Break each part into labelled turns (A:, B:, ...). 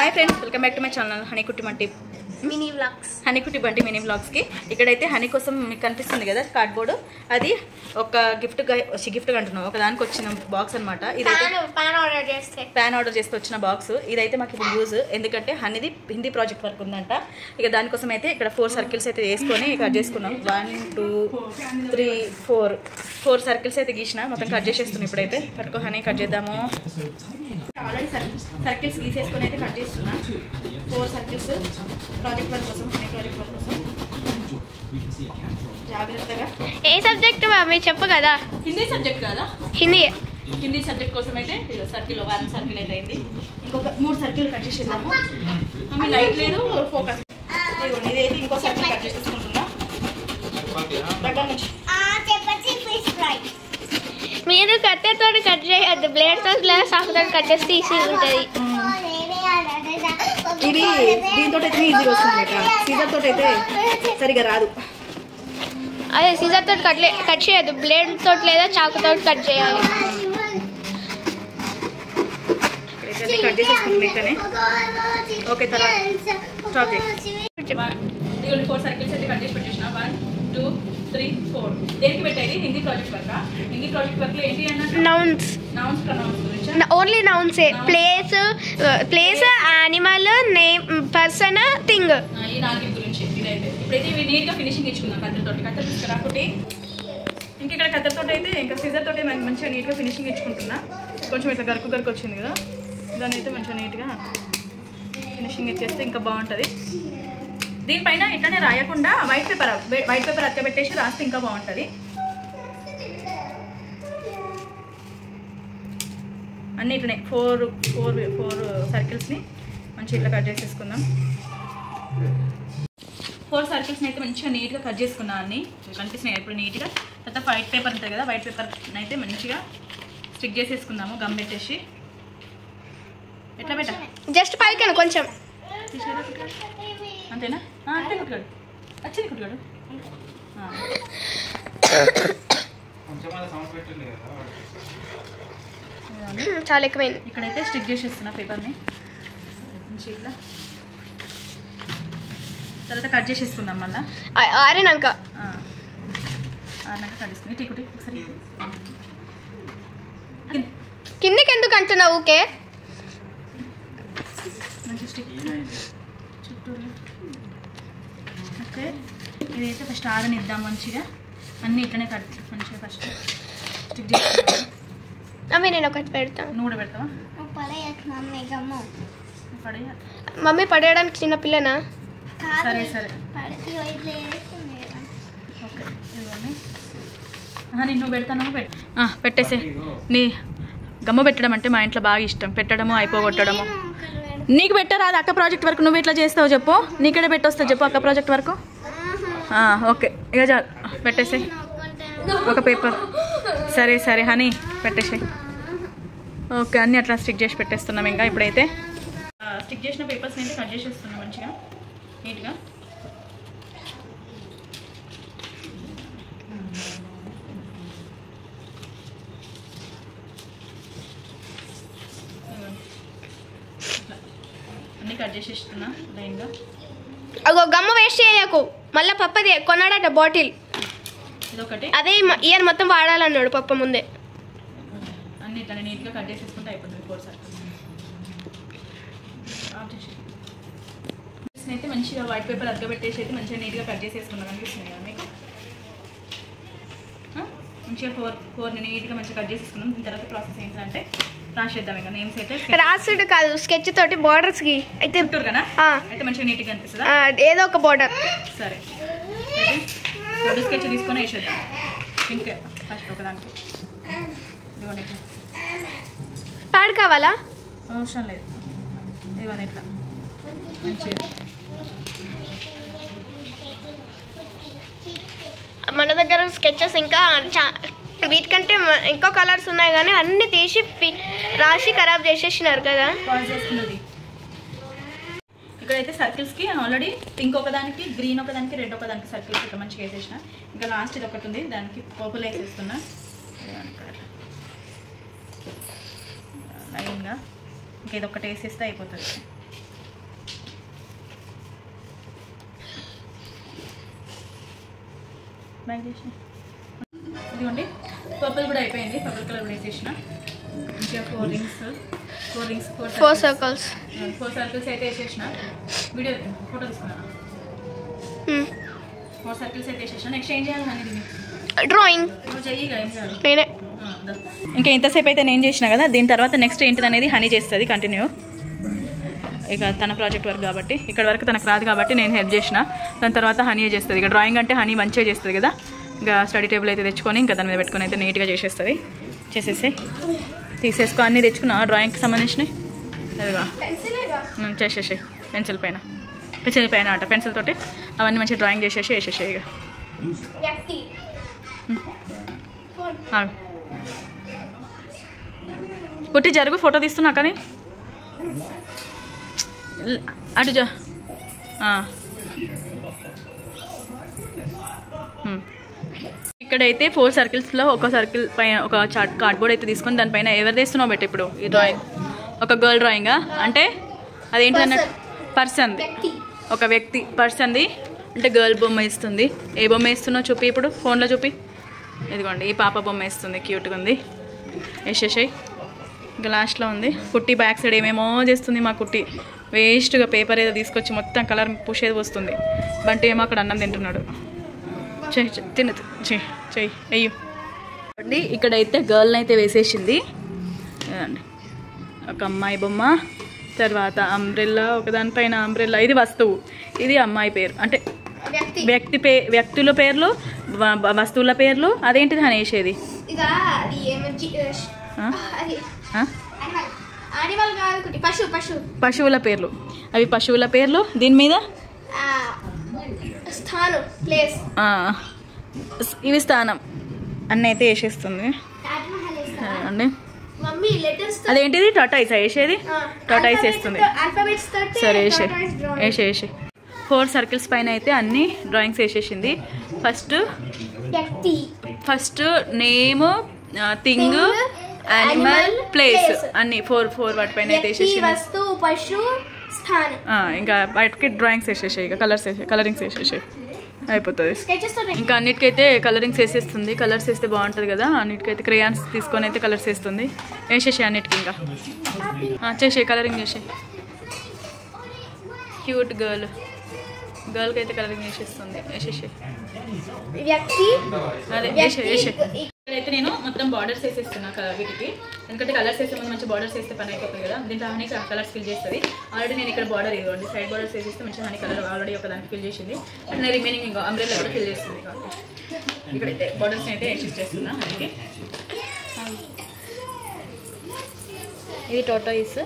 A: Hi friends, welcome back to my channel Honeykutti Bunty
B: mini vlogs.
A: Honeykutti Bunty mini వ్లాగ్స్కి. ఇక్కడైతే Honey కోసం మీకు కనిపిస్తుంది కదా కార్డ్బోర్డ్, అది ఒక గిఫ్ట్ అంటున్నాం, ఒక దానికి వచ్చిన బాక్స్ అనమాట. ఇదైతే ప్యాన్ ఆర్డర్ చేస్తే వచ్చిన బాక్స్. ఇదైతే మాకు ఇప్పుడు యూజ్, ఎందుకంటే హనీది హిందీ ప్రాజెక్ట్ వర్క్ ఉందంట. ఇక దానికోసం అయితే ఇక్కడ 4 సర్కిల్స్ అయితే వేసుకొని కట్ చేసుకున్నాం. 1 2 3 4 సర్కిల్స్ అయితే గీసిన, మొత్తం కట్ చేసేస్తున్నాం. ఇప్పుడైతే పట్టుకో హనీ, కట్ చేద్దాము. ఆల్రెడీ సర్కిల్స్ గీసేసుకొని అయితే కట్ చేస్తున్నా. 4 సర్కిల్స్ ప్రాజెక్ట్ వర్క్ కోసం, హనీ ప్రాజెక్ట్ వర్క్ కోసం. జాగ్రత్తగా.
B: ఏ సబ్జెక్ట్ మీరు చెప్పు కదా.
A: హిందీ సబ్జెక్ట్ కదా, హిందీ సబ్జెక్ట్ కోసం అయితే సర్కిల్ 1 సర్కిల్ అయితే అయింది. ఇంకొక 3 సర్కిల్ కట్ చేసేద్దాము. మీ లైట్ లేదు, ఫోకస్. ఇదైతే ఇంకో సర్కిల్ కట్ చేసేసుకుంటున్నా దగ్గర నుంచి.
B: మీరు కట్టెతో కట్ చేయద్దు, బ్లేడ్తో సాఫ్ట్తో కట్ చేస్తే ఈజీ ఉంటుంది.
A: ఇది దీంతో అయితే ఈజీగా వస్తుంది, సీజర్ తోటి అయితే సరిగా రాదు.
B: అదే సీజర్ తోటి కట్ చేయద్దు, బ్లేడ్ తోటి లేదా చాకుతో కట్ చేయాలి.
A: కట్ చేసేసుకుంటున్నాయి. ఓకే, తర్వాత స్టాప్ చేయి. 4 సర్కిల్స్ అయితే కట్ చేసి పెట్టేసిన. 1 2 3 4. దేనికి పెట్టేది? Hindi project work. Hindi project work లో ఏంటి అన్నట్టు
B: నౌన్స్
A: గురించి,
B: only nouns. Place animal, name, person, thing,
A: ఈ 4 గురించి. ఇప్పుడైతే ఇవి నీట్ గా ఫినిషింగ్ ఇచ్చుకుందాం కత్తెరతోటి. కత్తెర తీసుకురా ఒకటి. ఇంక ఇక్కడ కత్తెరతోటి అయితే ఇంకా సీజర్ తోటి మంచిగా నీట్ గా ఫినిషింగ్ ఇచ్చుకుంటున్నా. కొంచెం ఇట్లా గరుకు వచ్చింది కదా, దాన్ని అయితే మంచిగా నీట్గా ఫినిషింగ్ ఇచ్చేస్తే ఇంకా బాగుంటుంది. దీనిపైన ఇట్లానే రాయకుండా వైట్ పేపర్ అతకబెట్టేసి రాస్తే ఇంకా బాగుంటుంది. అన్నీ ఇట్లనే 4 సర్కిల్స్ని మంచిగా ఇట్లా కట్ చేసేసుకుందాం. 4 సర్కిల్స్ని అయితే మంచిగా నీట్గా కట్ చేసుకున్నాను. అన్నీ కనిపిస్తున్నాయి ఇప్పుడు నీట్గా. తర్వాత వైట్ పేపర్ ఉంటుంది కదా, వైట్ పేపర్ని అయితే మంచిగా స్టిక్ చేసేసుకుందాము గమ్ పెట్టేసి. ఎట్లా పెట్టా?
B: జస్ట్ పైకి కొంచెం
A: అంతేనా? అంటే కుట్టుగాడు వచ్చింది, కుట్టుగాడు
B: చాలా ఎక్కువైంది.
A: ఇక్కడైతే స్టిక్ చేసేస్తున్నా పేపర్ని మంచి ఇట్లా. తర్వాత కట్ చేసేసుకుందాం మళ్ళీ
B: ఆరినాక
A: కట్ చేసుకుని. టీకుటి ఒకసారి
B: కిందకి ఎందుకు అంటున్నావు? ఊకే
A: మంచి స్టిక్ చుట్టూరు. ఓకే, ఇదైతే ఫస్ట్ ఆరనిద్దాం మంచిగా. అన్నీ ఇట్లనే కట్ మంచిగా ఫస్ట్ స్టిక్ చేసుకుంటాం.
B: మమ్మీ నేను ఒకటి పెడతాను.
A: నువ్వు కూడా పెడతావా?
B: మమ్మీ పడేయడానికి చిన్న పిల్లనా?
A: సరే సరే ఓకే. ఇదిగోండి, నువ్వు పెడతాను. పెట్టేసే. నీ గమ్మ పెట్టడం అంటే మా ఇంట్లో బాగా ఇష్టం. పెట్టడము, అయిపోగొట్టడము. నీకు పెట్టరాదు అక్క ప్రాజెక్ట్ వర్క్, నువ్వు ఇట్లా చేస్తావు చెప్పు. నీకెడే పెట్టొస్తావు చెప్పు అక్క ప్రాజెక్ట్ వర్క్. ఓకే, ఇక చాలు పెట్టేసే ఒక పేపర్. సరే సరే హనీ, పెట్టేసే. ఓకే, అన్నీ అట్లా స్టిక్ చేసి పెట్టేస్తున్నాం. ఇంకా ఇప్పుడైతే స్టిక్ చేసిన పేపర్స్ని అయితే కట్ చేసేస్తున్నాం మంచిగా నీట్గా. అన్నీ కట్ చేసేస్తున్నా లైన్గా.
B: అగో గమ్మ వేస్ట్ చేయకు, మళ్ళీ పప్పది కొన్నాడట బాటిల్.
A: ఇదొకటి,
B: అదే ఇయర్ మొత్తం వాడాలన్నాడు పప్ప ముందే.
A: అన్ని ఇట్లా నీట్గా కట్ చేసేసుకుంటే అయిపోతుంది. 4 సర్కిల్స్ అయితే మంచిగా వైట్ పేపర్ అద్దబెట్టేసి అయితే మంచిగా నీట్గా కట్ చేసేసుకున్నాం. అనిపిస్తుంది కదా మీకు? మంచిగా 4 నీట్గా మంచిగా కట్ చేసేసుకున్నాం. దీని తర్వాత ప్రాసెస్ ఏంటంటే రాసేద్దాం. ఇంకా నేమ్స్ అయితే
B: రాసుడు కాదు, స్కెచ్ తోటి బార్డర్స్ కి అయితే
A: ఉంటుంది కదా, అయితే మంచిగా నీట్గా అనిపిస్తుందా?
B: ఏదో ఒక బార్డర్.
A: సరే, అయితే స్కెచ్ తీసుకొని వేసేద్దాం. ఇంకా ఫస్ట్ ఒకదానికి ఇదిగోండి ఇట్లా.
B: ప్యాడ్ కావాలా?
A: అవసరం లేదు. ఇదిగోండి ఇట్లా మంచిగా.
B: మన దగ్గర స్కెచెస్ ఇంకా వీటికంటే ఇంకో కలర్స్ ఉన్నాయి, కానీ అన్ని తీసి రాసి ఖరాబ్ చేసేసినారు కదా.
A: ఇక్కడైతే సర్కిల్స్కి ఆల్రెడీ పింక్ ఒకదానికి, గ్రీన్ ఒకదానికి, రెడ్ ఒకదానికి సర్కిల్స్ ఇట్లా మంచిగా వేసేసిన. ఇంకా లాస్ట్ ఇది ఒకటి ఉంది, దానికి పర్పుల్ వేసేస్తున్నా లైన్గా. ఇంకా ఇది ఒకటి వేసేస్తే అయిపోతుంది. బ్యాగ్ చేసిన ఇదిగోండి. పర్పుల్ కూడా అయిపోయింది. పర్పుల్ కలర్ కూడా వేసేసిన. ఇంకా 4 సర్కిల్స్ అయితే వేసేసిన. వీడియో ఫోటో తీసుకున్నాను. 4 సర్కిల్స్ అయితే వేసేసిన. నెక్స్ట్ ఏం చేయాలి అనేది
B: డ్రాయింగ్ నేనే.
A: ఇంకా ఇంతసేపు అయితే నేను చేసిన కదా. దీని తర్వాత నెక్స్ట్ ఏంటిది అనేది హనీ చేస్తుంది కంటిన్యూ. ఇక తన ప్రాజెక్ట్ వర్క్ కాబట్టి ఇక్కడ వరకు తనకు రాదు కాబట్టి నేను హెల్ప్ చేసిన. దాని తర్వాత హనీ చేస్తుంది. ఇక డ్రాయింగ్ అంటే హనీ మంచిగా చేస్తుంది కదా. ఇంకా స్టడీ టేబుల్ అయితే తెచ్చుకొని ఇంకా దాని మీద పెట్టుకొని అయితే నీట్గా చేసేస్తుంది. చేసేసి తీసేసుకో. అన్నీ తెచ్చుకున్నా డ్రాయింగ్కి సంబంధించినవి. అదిగా చేసేసాయి. పెన్సిల్ పైన అట పెన్సిల్ తోటి అవన్నీ మంచిగా డ్రాయింగ్ చేసేసి వేసేసాయి. ఇక పుట్టి జరుగు. ఫోటో తీస్తున్నా కానీ అటు జా. ఇక్కడైతే 4 సర్కిల్స్లో ఒక సర్కిల్ పైన ఒక కార్డ్బోర్డ్ అయితే తీసుకొని దానిపైన ఎవరు తీస్తున్నావు బెట్టి ఇప్పుడు ఈ డ్రాయింగ్ ఒక గర్ల్ డ్రాయింగా అంటే అదేంటి అన్నట్టు పర్సన్ది ఒక వ్యక్తి పర్సన్ది అంటే గర్ల్ బొమ్మ ఇస్తుంది. ఏ బొమ్మ ఇస్తున్నావు చూపి ఇప్పుడు ఫోన్లో చూపి. ఇదిగోండి ఈ పాప బొమ్మ ఇస్తుంది. క్యూట్గా ఉంది. వేసేసాయి. ఇంకా లాస్ట్లో ఉంది కుట్టి. బ్యాక్ సైడ్ ఏమేమో చేస్తుంది మా కుట్టి. వేస్ట్గా పేపర్ ఏదో తీసుకొచ్చి మొత్తం కలర్ పుషేది వస్తుంది. బంటి ఏమో అక్కడ అన్నం తింటున్నాడు. చెయ్యి అయ్యో అండి. ఇక్కడైతే గర్ల్ని అయితే వేసేసింది. ఒక అమ్మాయి బొమ్మ, తర్వాత అంబ్రెల్లా, ఒకదానిపైన అంబ్రెల్లా. ఇది వస్తువు, ఇది అమ్మాయి పేరు అంటే వ్యక్తుల పేర్లు, వస్తువుల పేర్లు. అదేంటిది అని వేసేది పశువుల పేర్లు. అవి పశువుల పేర్లు. దీని మీద ఇవి స్థానం అన్నీ అయితే వేసేస్తుంది అండి. అదేంటిది టాటాయిస్ వేసేది. టాటాయిస్ వేస్తుంది. సరే వేసే 4 సర్కిల్స్ పైన అయితే అన్ని డ్రాయింగ్స్ వేసేసింది. First name, thing, animal, place అన్ని 4 వాటి పైన అయితే వేసేసింది. ఇంకా వాటికి డ్రాయింగ్స్ వేసేసాయి. ఇక కలరింగ్స్ వేసేసాయి. అయిపోతుంది. ఇంకా అన్నిటికైతే కలరింగ్స్ వేసేస్తుంది. కలర్స్ వేస్తే బాగుంటుంది కదా. అన్నిటికైతే క్రేయాన్స్ తీసుకొని అయితే కలర్స్ వేస్తుంది. వేసేసాయి అన్నిటికి. ఇంకా చేసే కలరింగ్ చేసే. క్యూట్ గర్ల్కి అయితే కలరింగ్ వేసేస్తుంది. వేసేసాయి. అదే ఇక్కడైతే నేను మొత్తం బార్డర్స్ వేసేస్తున్నా వీటికి. ఎందుకంటే కలర్స్ వేస్తే ముందు మంచి బార్డర్స్ వేస్తే పని అయిపోతుంది కదా. దీంట్లో హనీ కలర్స్ ఫిల్ చేస్తుంది. ఆల్రెడీ నేను ఇక్కడ బార్డర్ ఇవ్వండి సైడ్ బార్డర్స్ వేసేస్తే మంచి హనీ కలర్ ఆల్రెడీ ఒక దానికి ఫిల్ చేసింది. అండ్ నేను రిమైనింగ్ ఇంకా అంబ్రెల్లా కూడా ఫిల్ చేస్తుంది. ఇక్కడైతే బార్డర్స్ అయితే వేసేసి చేస్తున్నా హనీకి. ఇది టాటాయిస్.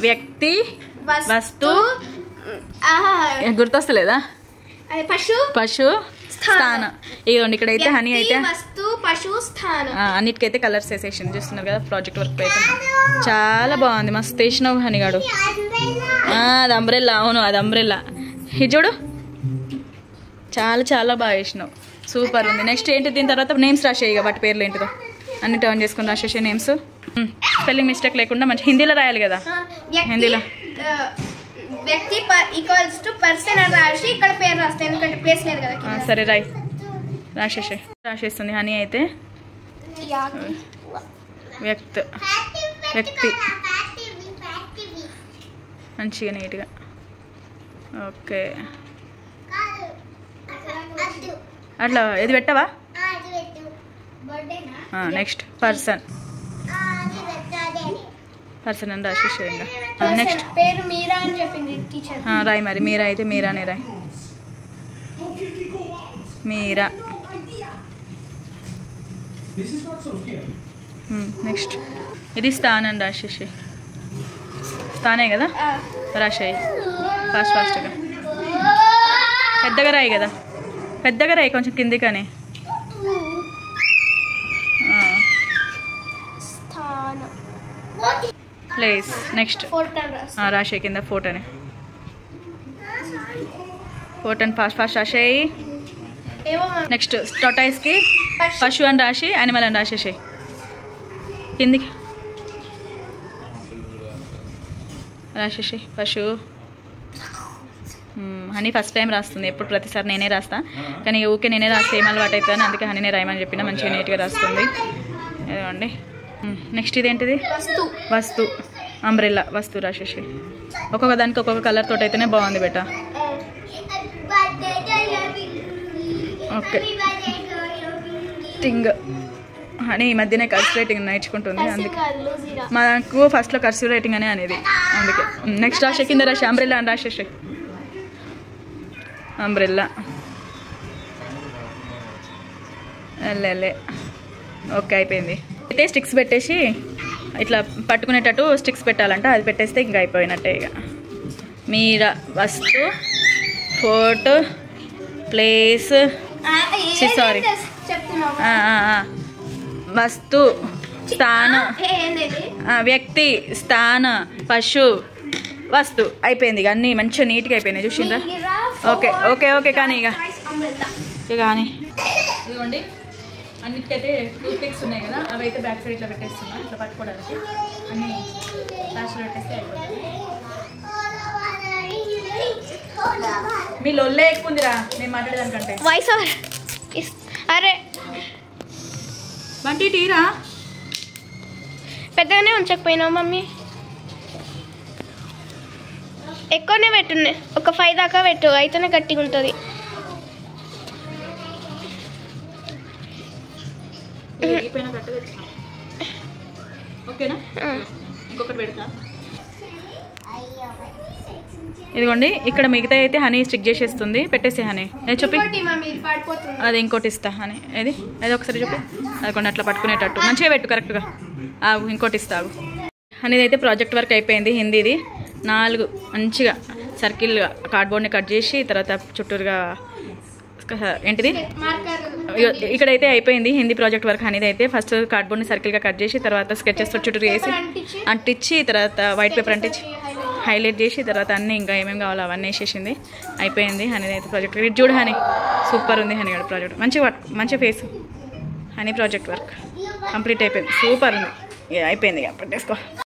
A: వ్యక్తి, వస్తు, గుర్తొస్తలేదా? పశు, స్థానం. ఇదిగోండి ఇక్కడైతే హనీ అయితే అన్నిటికైతే కలర్స్ వేసేసింది. చూస్తున్నారు కదా ప్రాజెక్ట్ వర్క్ అయితే చాలా బాగుంది. మస్తు వేసినావు హనీగాడు. అది అంబ్రెల్లా. అవును అది అంబ్రెల్లా. ఇది చూడు చాలా బాగా వేసినావు. సూపర్ ఉంది. నెక్స్ట్ ఏంటి దీని తర్వాత నేమ్స్ రాసేయి. ఇక వాటి పేర్లు ఏంటిదో అన్ని టర్న్ చేసుకుని రాసేసే నేమ్స్. స్పెల్లింగ్ మిస్టేక్ లేకుండా మంచి హిందీలో రాయాలి కదా. హిందీలో
B: వ్యక్తి ఈక్వల్స్ టు పర్సన్ అని రాసి ఇక్కడ పేరు రాస్తే ఎందుకంటే ప్లేస్ లేదు కదా.
A: సరే రాసేస్తుంది హనీ అయితే. వ్యక్తి మంచిగా నీట్గా. ఓకే అట్లా ఇది పెట్టవా? నెక్స్ట్ పర్సన్ అని రాసేసేయండి. నెక్స్ట్
B: పేరు మీరా అని చెప్పింది టీచర్.
A: రాయి మరి. మీరా అయితే మీరానే రాయి. మీరా. నెక్స్ట్ ఇది స్థానం రాసేసి. స్థానే కదా రాసేయి. ఫాస్ట్గా పెద్దగా రాయి కదా. పెద్దగా రాయి కొంచెం కింది కానీ. ప్లేస్. నెక్స్ట్ రాసే కింద ఫోటోని. ఫాస్ట్ రాసేయి. నెక్స్ట్ టాటాయిస్కి పశు అని రాసి యానిమల్ అని రాసేసి కిందికి రాసేసి పశు. హనీ ఫస్ట్ టైం రాస్తుంది, ఎప్పుడు ప్రతిసారి నేనే రాస్తా, కానీ ఊకే నేనే రాస్తే ఏం అలవాటు అవుతాను, అందుకే హనీనే రాయమని చెప్పిన. మంచిగా నీట్గా రాస్తుంది. ఇదిగోండి. నెక్స్ట్ ఇదేంటిది? వస్తు. అంబ్రెల్లా వస్తువు రాసేసి. ఒక్కొక్క దానికి ఒక్కొక్క కలర్ తోటి అయితేనే బాగుంది బేట. ఓకే. థింగ్ అని ఈ మధ్యనే కర్సివ్ రైటింగ్ నేర్చుకుంటుంది, అందుకే మాకు ఫస్ట్లో కర్సివ్ రైటింగ్ అనే అనేది, అందుకే. నెక్స్ట్ రాసే కింద రాసే అంబ్రెల్లా అని రాసేసి. అంబ్రెల్లా లే. ఓకే అయిపోయింది. అయితే స్టిక్స్ పెట్టేసి ఇట్లా పట్టుకునేటట్టు స్టిక్స్ పెట్టాలంట, అది పెట్టేస్తే ఇంకా అయిపోయినట్టే. ఇక మీరా వస్తు ఫోటో ప్లేస్ సారీ వస్తు స్థానం వ్యక్తి స్థాన పశు వస్తు అయిపోయింది. ఇక అన్నీ మంచిగా నీట్గా అయిపోయినాయి చూసిందా. ఓకే ఓకే ఓకే కానీ ఇక కానీ ఇదిగోండి అన్నిటికైతే టూత్ పిక్స్ ఉన్నాయి కదా, అవి అయితే బ్యాక్ సైడ్ ఇట్లా పెట్టేస్తున్నా, ఇట్లా పట్టుకోవడానికి. అన్నీ లాస్ట్లో పెట్టేస్తే అయిపోతుంది. మీ లొల్లే ఎక్కువ ఉందిరా నేను మాట్లాడేదానికంటే.
B: వాయిస్ అరే
A: బంటి టీరా
B: పెద్దగానే ఉంచకపోయినావు మమ్మీ, ఎక్కువనే పెట్టున్నాయి, ఒక 5 దాకా పెట్టు, అయితేనే గట్టిగా ఉంటుంది.
A: ఓకేనా? ఇంకొకటి పెడతా. ఇదిగోండి ఇక్కడ మిగతా అయితే హనీ స్టిక్ చేసేస్తుంది, పెట్టేసి హనీ చూపి. అది ఇంకోటి ఇస్తా హనీ, ఏది అది ఒకసారి చూపి. అది కొన్ని అట్లా పట్టుకునేటట్టు మంచిగా పెట్టు కరెక్ట్గా. ఇంకోటి ఇస్తావు. హనీది అయితే ప్రాజెక్ట్ వర్క్ అయిపోయింది. హిందీది 4 మంచిగా సర్కిల్గా కార్డ్బోర్డ్ని కట్ చేసి తర్వాత చుట్టూరుగా ఏంటిది ఇక్కడైతే అయిపోయింది హిందీ ప్రాజెక్ట్ వర్క్ అనేది. అయితే ఫస్ట్ కార్డ్బోర్డ్ని సర్కిల్గా కట్ చేసి తర్వాత స్కెచెస్ చుట్టూ వేసి అంటించి తర్వాత వైట్ పేపర్ అంటించి హైలైట్ చేసి తర్వాత అన్నీ ఇంకా ఏమేమి కావాలో అవన్నీ వేసేసింది. అయిపోయింది హనీ అయితే ప్రాజెక్ట్. ఇది చూడు హనీ సూపర్ ఉంది. హనీ ప్రాజెక్ట్ మంచి వర్క్, మంచి face. Honey project work complete అయిపోయింది, సూపర్ ఉంది. అయిపోయింది ఇక పెట్టేసుకో.